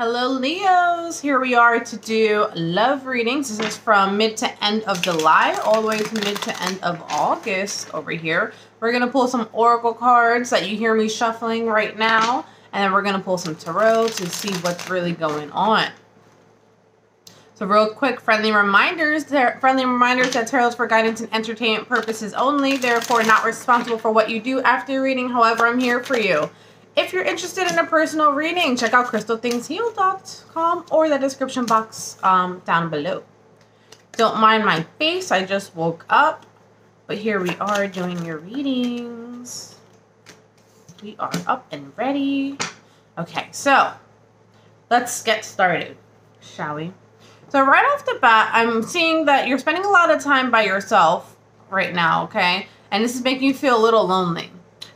Hello Leos, here we are to do love readings. This is from mid to end of July all the way to mid to end of August over here. We're going to pull some oracle cards that you hear me shuffling right now, and then we're going to pull some tarot to see what's really going on. So real quick, friendly reminders that tarot is for guidance and entertainment purposes only, therefore not responsible for what you do after your reading. However, I'm here for you. If you're interested in a personal reading, check out crystalthingsheal.com or the description box down below. Don't mind my face, I just woke up. But here we are doing your readings. We are up and ready. Okay, so let's get started, shall we? So right off the bat, I'm seeing that you're spending a lot of time by yourself right now, okay? And this is making you feel a little lonely.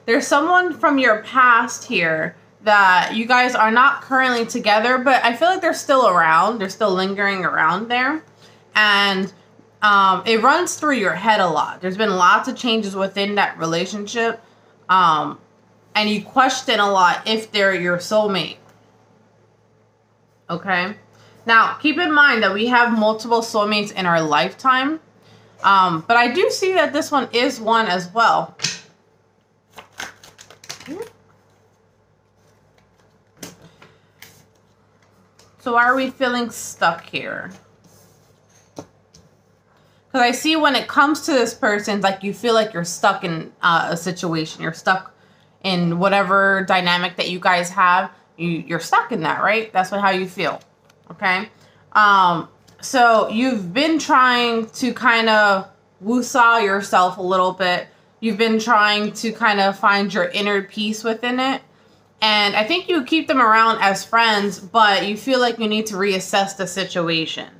There's someone from your past here that you guys are not currently together, but I feel like they're still around. They're still lingering around there. And it runs through your head a lot. There's been lots of changes within that relationship. And you question a lot if they're your soulmate. Okay? Now, keep in mind that we have multiple soulmates in our lifetime. But I do see that this one is one as well. So why are we feeling stuck here? Because I see when it comes to this person, like you feel like you're stuck in a situation. You're stuck in whatever dynamic that you guys have. You're stuck in that, right? That's how you feel. Okay. So you've been trying to kind of woo-saw yourself a little bit. You've been trying to kind of find your inner peace within it. And I think you keep them around as friends, but you feel like you need to reassess the situation.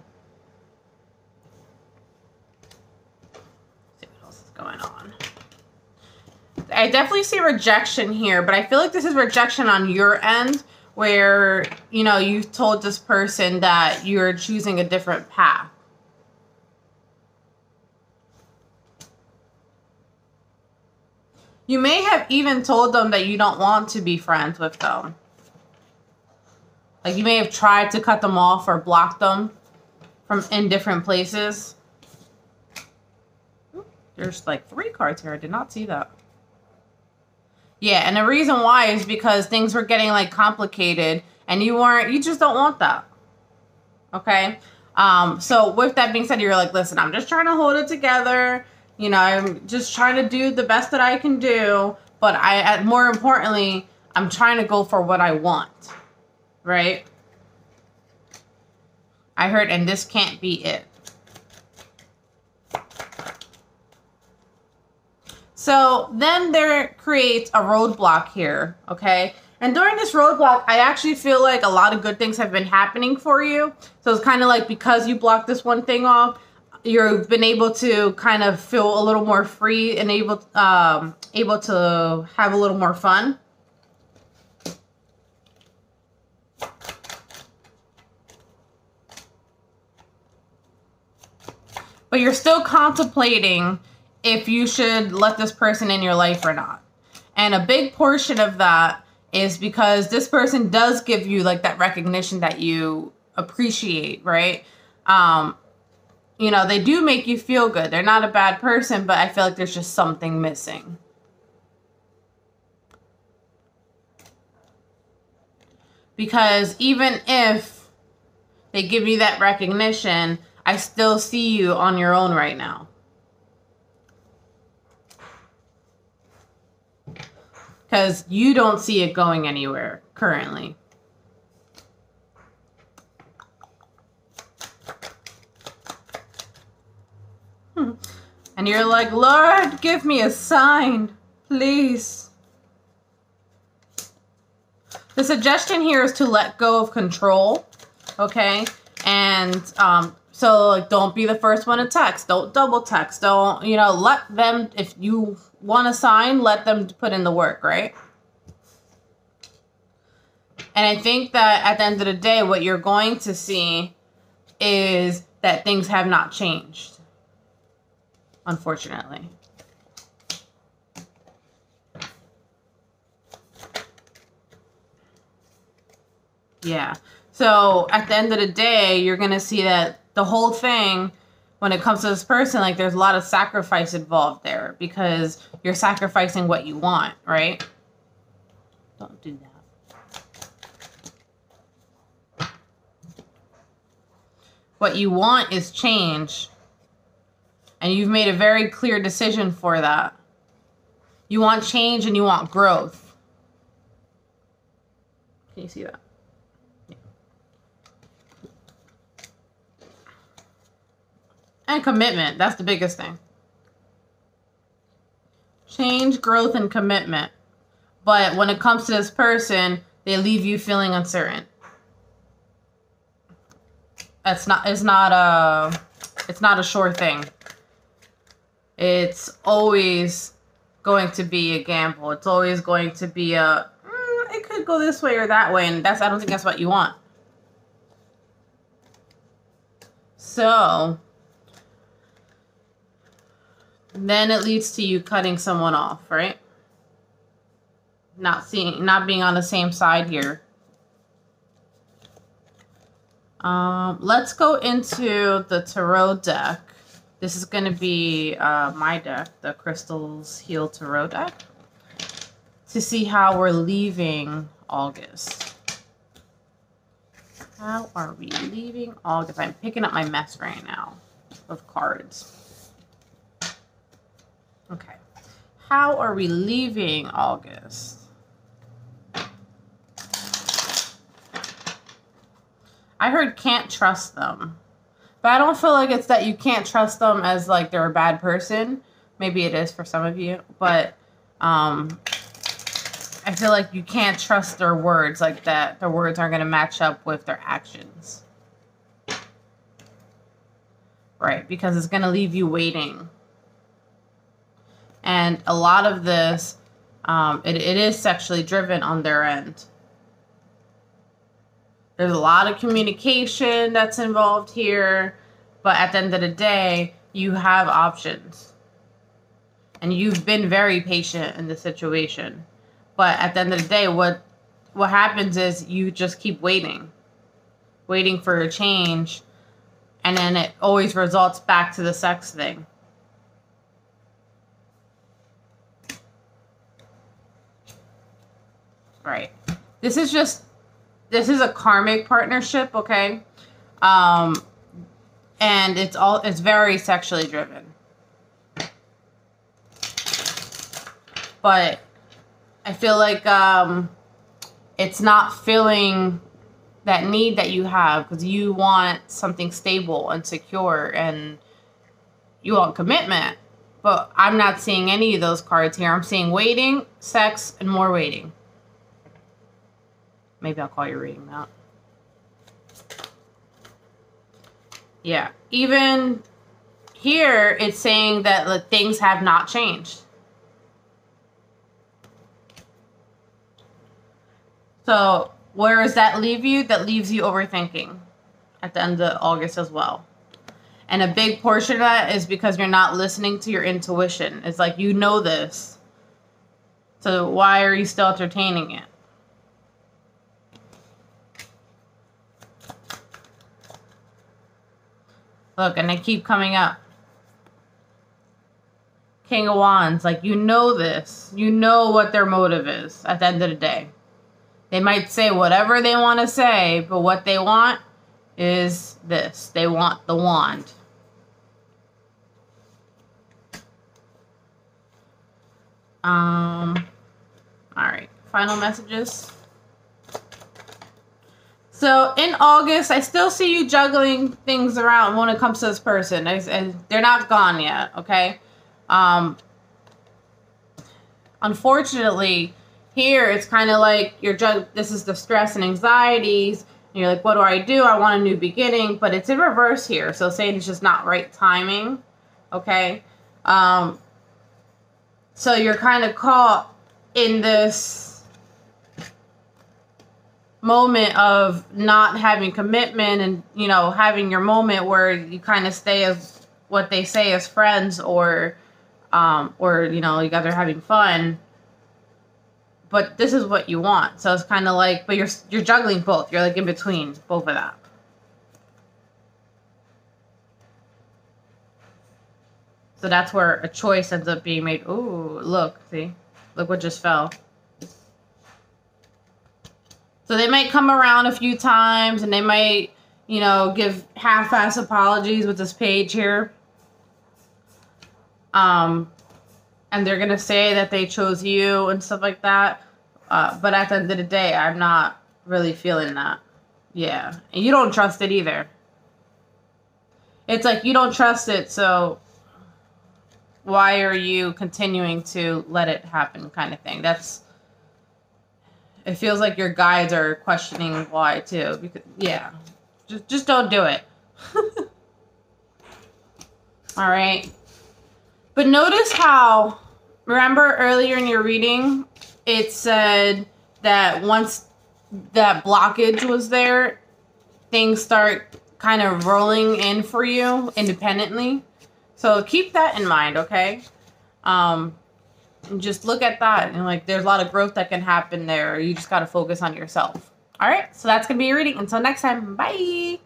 Let's see what else is going on. I definitely see rejection here, but I feel like this is rejection on your end where, you know, you've told this person that you're choosing a different path. You may have even told them that you don't want to be friends with them. Like you may have tried to cut them off or block them from in different places. There's like 3 cards here. I did not see that. Yeah, and the reason why is because things were getting like complicated and you just don't want that. Okay? So with that being said, you're like, listen, I'm just trying to hold it together. You know, I'm just trying to do the best that I can do. But more importantly, I'm trying to go for what I want. Right? I heard, and this can't be it. So then there creates a roadblock here. Okay? And during this roadblock, I actually feel like a lot of good things have been happening for you. So it's kind of like because you blocked this one thing off, you've been able to kind of feel a little more free and able to have a little more fun. But you're still contemplating if you should let this person in your life or not. And a big portion of that is because this person does give you like that recognition that you appreciate, right? You know, they do make you feel good. They're not a bad person, but I feel like there's just something missing. Because even if they give you that recognition, I still see you on your own right now. Because you don't see it going anywhere currently. And you're like, Lord, give me a sign, please. The suggestion here is to let go of control, okay? And so like, don't be the first one to text. Don't double text. Don't, you know, let them, if you want a sign, let them put in the work, right? And I think that at the end of the day, what you're going to see is that things have not changed. Unfortunately. Yeah. So at the end of the day, you're going to see that the whole thing, when it comes to this person, like there's a lot of sacrifice involved there because you're sacrificing what you want, right? Don't do that. What you want is change. And you've made a very clear decision for that. You want change and you want growth. Can you see that? Yeah. And commitment. That's the biggest thing. Change, growth, and commitment. But when it comes to this person, they leave you feeling uncertain. It's not a sure thing. It's always going to be a gamble. It's always going to be a, it could go this way or that way. And I don't think that's what you want. So then it leads to you cutting someone off, right? Not being on the same side here. Let's go into the tarot deck. This is going to be my deck, the Crystals Heal Tarot deck, to see how we're leaving August. How are we leaving August? I'm picking up my mess right now of cards. Okay. How are we leaving August? I heard can't trust them. But I don't feel like it's that you can't trust them as like they're a bad person. Maybe it is for some of you. But I feel like you can't trust their words like that. Their words aren't going to match up with their actions. Right? Because it's going to leave you waiting. And a lot of this, it is sexually driven on their end. There's a lot of communication that's involved here, but at the end of the day, you have options. And you've been very patient in this situation. But at the end of the day, what happens is you just keep waiting. Waiting for a change. And then it always results back to the sex thing. Right. This is a karmic partnership, okay? And it's very sexually driven. But I feel like it's not filling that need that you have because you want something stable and secure and you want commitment. But I'm not seeing any of those cards here. I'm seeing waiting, sex, and more waiting. Maybe I'll call your reading that. Yeah. Even here, it's saying that things have not changed. So where does that leave you? That leaves you overthinking at the end of August as well. And a big portion of that is because you're not listening to your intuition. It's like, you know this. So why are you still entertaining it? Look, and they keep coming up. King of Wands, like, you know this. You know what their motive is at the end of the day. They might say whatever they want to say, but what they want is this. They want the wand. All right, final messages. So in August, I still see you juggling things around when it comes to this person. They're not gone yet, okay? Unfortunately, here it's kind of like this is the stress and anxieties. And you're like, what do? I want a new beginning, but it's in reverse here. So saying it's just not right timing, okay? So you're kind of caught in this moment of not having commitment and, you know, having your moment where you kind of stay as what they say as friends or, you know, you guys are having fun. but this is what you want. So it's kind of like, but you're juggling both. You're like in between both of that. So that's where a choice ends up being made. Ooh, look, see? Look what just fell. So they might come around a few times and they might, you know, give half-ass apologies with this page here. And they're going to say that they chose you and stuff like that. But at the end of the day, I'm not really feeling that. Yeah. And you don't trust it either. It's like you don't trust it, so why are you continuing to let it happen kind of thing? It feels like your guides are questioning why too. Because, yeah. Just don't do it. All right. But notice how, remember earlier in your reading, it said that once that blockage was there, things start kind of rolling in for you independently. So keep that in mind, okay? And just look at that and like there's a lot of growth that can happen there. You just got to focus on yourself. All right, so that's going to be your reading. Until next time, bye.